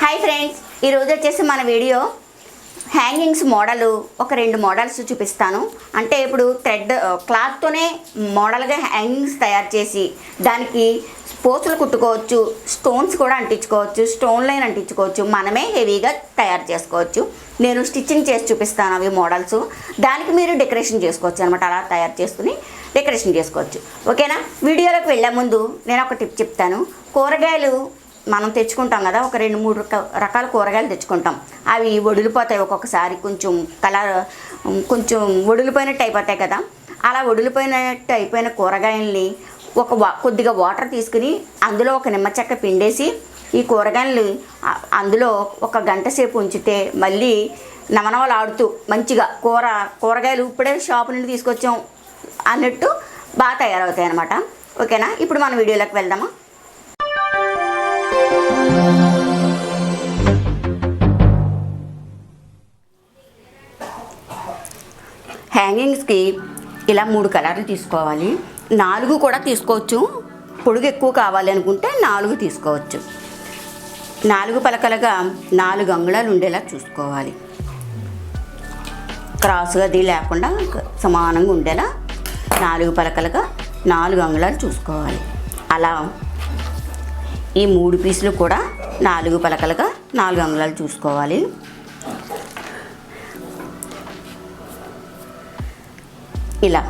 Hi friends, ఈరోజు వచ్చేసి మన వీడియో హ్యాంగింగ్స్ మోడల్ ఒక 2 మోడల్స్ చూపిస్తాను. అంటే ఇప్పుడు థ్రెడ్ క్లాత్తోనే మోడల్గా హ్యాంగింగ్స్ తయారు చేసి దానికి పోసులు కుట్టుకోవచ్చు, స్టోన్స్ కూడా అంటించుకోవచ్చు, స్టోన్ లైన్ అంటించుకోవచ్చు, మనమే హెవీగా తయారు చేసుకోవచ్చు. నేను స్టిచ్చింగ్ చేసి చూపిస్తాను అవి మోడల్స్. దానికి మీరు డెకరేషన్ చేసుకోవచ్చు అనమాట. అలా తయారు చేసుకుని డెకరేషన్ చేసుకోవచ్చు. ఓకేనా? వీడియోలోకి వెళ్ళే ముందు నేను ఒక టిప్ చెప్తాను. కూరగాయలు మనం తెచ్చుకుంటాం కదా, ఒక 2-3 రకాల కూరగాయలు తెచ్చుకుంటాం. అవి వడిలిపోతాయి, ఒక్కొక్కసారి కొంచెం కలర్ కొంచెం వడిలిపోయినట్టు అయిపోతాయి కదా. అలా వడిలిపోయినట్టు అయిపోయిన కూరగాయల్ని కొద్దిగా వాటర్ తీసుకుని అందులో ఒక నిమ్మ చెక్క పిండేసి ఈ కూరగాయలు అందులో 1 గంట సేపు ఉంచితే మళ్ళీ నమనవలాడుతూ మంచిగా కూరగాయలు ఇప్పుడే షాపు నుండి తీసుకొచ్చాం అన్నట్టు బాగా తయారవుతాయి అన్నమాట. ఓకేనా? ఇప్పుడు మన వీడియోలోకి వెళ్దామా. హ్యాంగింగ్స్కి ఇలా 3 కలర్లు తీసుకోవాలి. 4 కూడా తీసుకోవచ్చు. పొడుగు ఎక్కువ కావాలి అనుకుంటే 4 తీసుకోవచ్చు. 4 పలకలుగా 4 అంగుళాలు ఉండేలా చూసుకోవాలి. క్రాస్గా అది లేకుండా సమానంగా ఉండేలా 4 పలకలుగా 4 అంగుళాలు చూసుకోవాలి. అలా ఈ 3 పీసులు కూడా 4 పలకలుగా 4 అంగుళాలు చూసుకోవాలి. ఇలా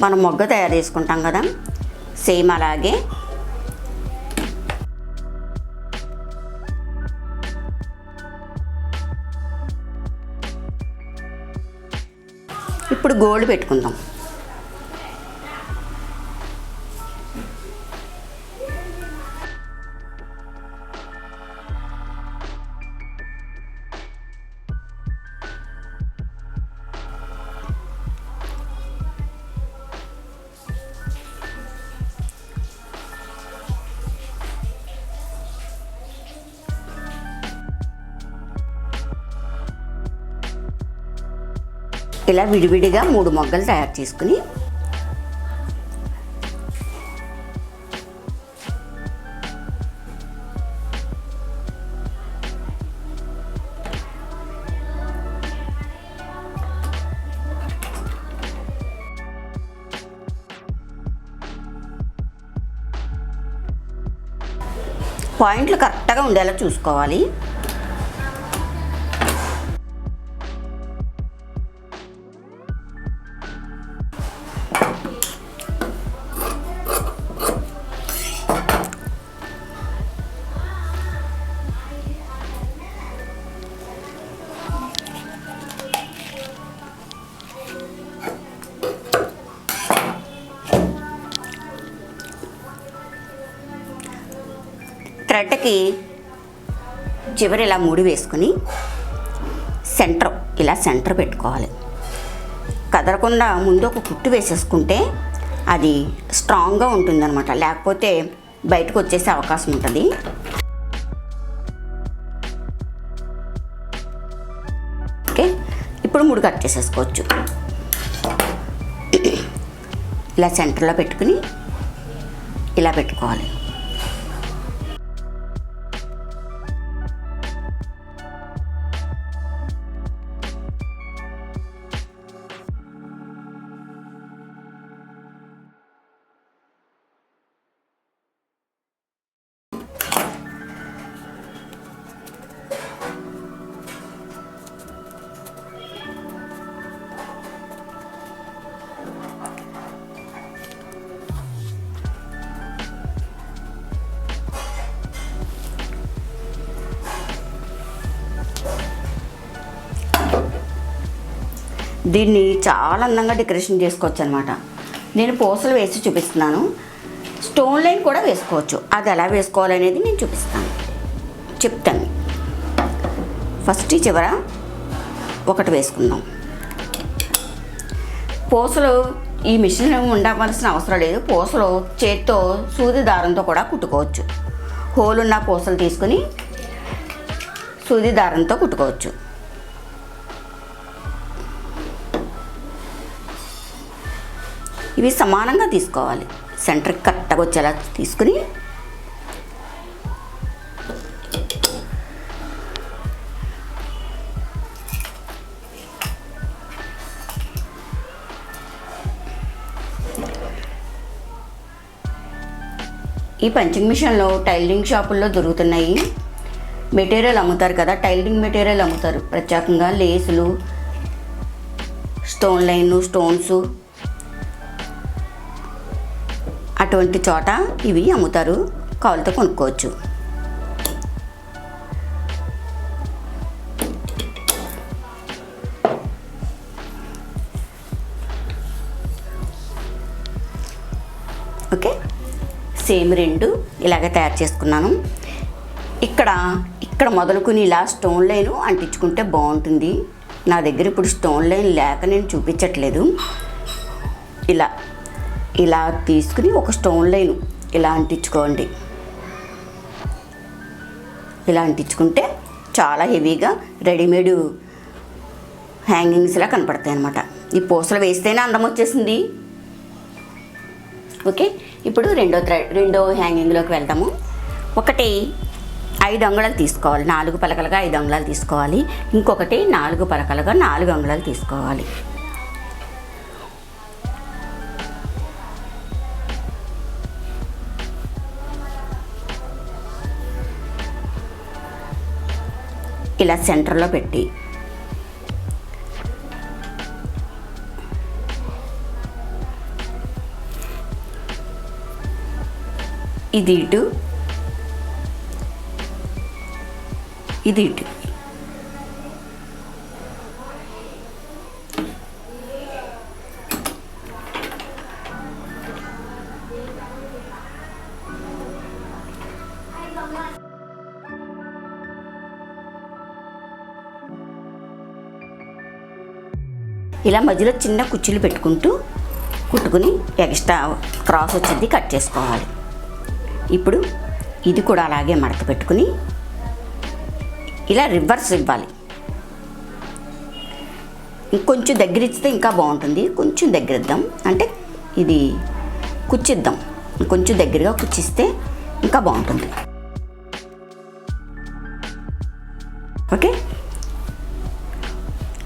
మనం మొగ్గ తయారు చేసుకుంటాం కదా, సేమ్ అలాగే ఇప్పుడు గోల్డ్ పెట్టుకుందాం. ఇలా విడివిడిగా 3 మొగ్గలు తయారు చేసుకుని పాయింట్లు కరెక్ట్గా ఉండేలా చూసుకోవాలి. థ్రెడ్కి చివరి ఇలా ముడి వేసుకుని ఇలా సెంటర్ పెట్టుకోవాలి. కదలకుండా ముందు ఒక కుట్టు వేసేసుకుంటే అది స్ట్రాంగ్గా ఉంటుందన్నమాట. లేకపోతే బయటకు వచ్చేసే అవకాశం ఉంటుంది. ఓకే, ఇప్పుడు ముడి కట్ చేసేసుకోవచ్చు. ఇలా సెంటర్లో పెట్టుకుని ఇలా పెట్టుకోవాలి. దీన్ని చాలా అందంగా డెకరేషన్ చేసుకోవచ్చు అనమాట. నేను పూసలు వేసి చూపిస్తున్నాను. స్టోన్ లైన్ కూడా వేసుకోవచ్చు. అది ఎలా వేసుకోవాలనేది నేను చెప్తాను. ఫస్ట్ చివర ఒకటి వేసుకుందాం. పూసలు ఈ మిషన్ ఉండవలసిన అవసరం లేదు. పూసలు చేత్తో సూది దారంతో కూడా కుట్టుకోవచ్చు. హోల్ ఉన్న పూసలు తీసుకుని సూది దారంతో కుట్టుకోవచ్చు. ఇవి సమానంగా తీసుకోవాలి. సెంటర్కి కరెక్ట్గా వచ్చేలా తీసుకుని ఈ పంచింగ్ మిషన్లో టైలరింగ్ షాపుల్లో దొరుకుతున్నాయి. మెటీరియల్ అమ్ముతారు కదా, టైలరింగ్ మెటీరియల్ అమ్ముతారు. ప్రత్యేకంగా లేసులు, స్టోన్ లైన్, స్టోన్స్ అటువంటి చోట ఇవి అమ్ముతారు. కావాలితో కొనుక్కోవచ్చు. ఓకే, సేమ్ రెండు ఇలాగ తయారు చేసుకున్నాను. ఇక్కడ మొదలుకుని ఇలా స్టోన్ లైన్ అంటించుకుంటే బాగుంటుంది. నా దగ్గర ఇప్పుడు స్టోన్ లైన్ లేక నేను చూపించట్లేదు. ఇలా తీసుకుని ఒక స్టోన్ లైన్ ఇలా అంటించుకోండి. ఇలా అంటించుకుంటే చాలా హెవీగా రెడీమేడ్ హ్యాంగింగ్స్లా కనపడతాయి అన్నమాట. ఈ పూసలు వేస్తేనే అందం వచ్చేసింది. ఓకే, ఇప్పుడు రెండో హ్యాంగింగ్లోకి వెళ్దాము. ఒకటి 5 అంగుళాలు తీసుకోవాలి, 4 పలకలుగా 5 అంగుళాలు తీసుకోవాలి. ఇంకొకటి 4 పలకలుగా 4 అంగుళాలు తీసుకోవాలి. ఇలా సెంటర్లో పెట్టి ఇది ఇటు, ఇది ఇటు. ఇలా మధ్యలో చిన్న కుర్చీలు కుట్టుకుని ఎక్స్ట్రా క్రాస్ వచ్చింది కట్ చేసుకోవాలి. ఇప్పుడు ఇది కూడా అలాగే మడత పెట్టుకుని ఇలా రివర్స్ ఇవ్వాలి. ఇంకొంచెం దగ్గర ఇస్తే ఇంకా బాగుంటుంది. కొంచెం దగ్గర ఇద్దాం, అంటే ఇది కుచ్చిద్దాం. కొంచెం దగ్గరగా కుచ్చిస్తే ఇంకా బాగుంటుంది. ఓకే,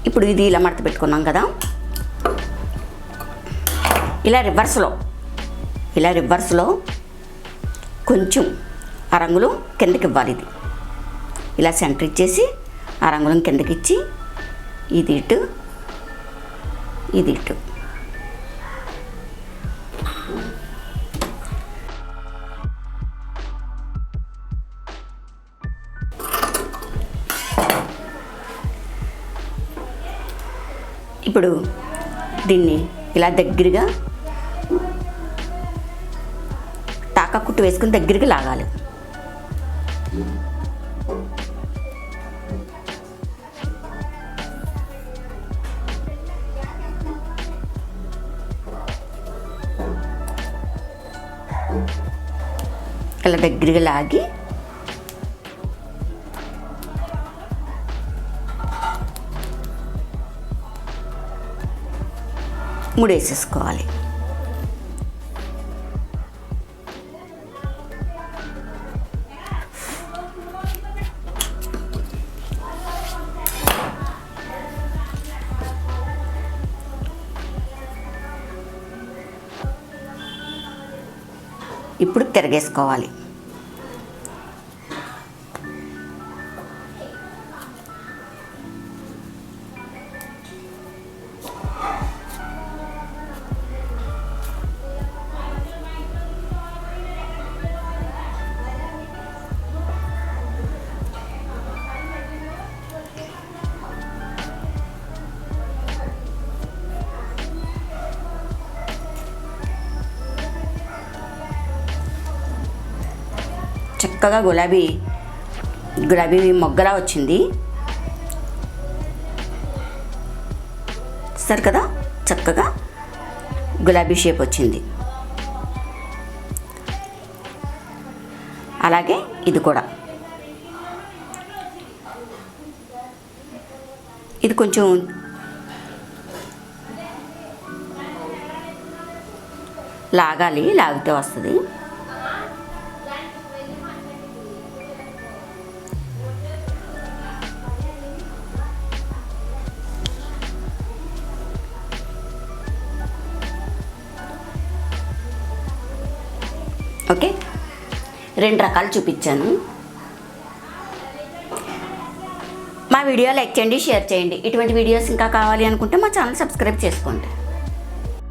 ఇప్పుడు ఇది ఇలా మడత పెట్టుకున్నాం కదా, ఇలా రివర్స్లో కొంచెం అరంగులు కిందకి ఇవ్వాలి. ఇలా సెంటర్ ఇచ్చేసి అరంగులం కిందకి ఇచ్చి ఇది ఇటు, ఇది ఇటు. ఇప్పుడు దీన్ని ఇలా దగ్గరగా టాకా కుట్టు వేసుకుని దగ్గరికి లాగాలి. ఇలా దగ్గరగా లాగి ముడేసేసుకోవాలి. ఇప్పుడు తిరగేసుకోవాలి. చక్కగా గులాబీ మొగ్గలా వచ్చింది. సరే కదా, చక్కగా గులాబీ షేప్ వచ్చింది. అలాగే ఇది కూడా, ఇది కొంచెం లాగాలి, లాగితే వస్తుంది. ఓకే, 2 రకాలు చూపించాను. మా వీడియో లైక్ చేయండి, షేర్ చేయండి. ఇటువంటి వీడియోస్ ఇంకా కావాలి అనుకుంటే మా ఛానల్ సబ్స్క్రైబ్ చేసుకోండి.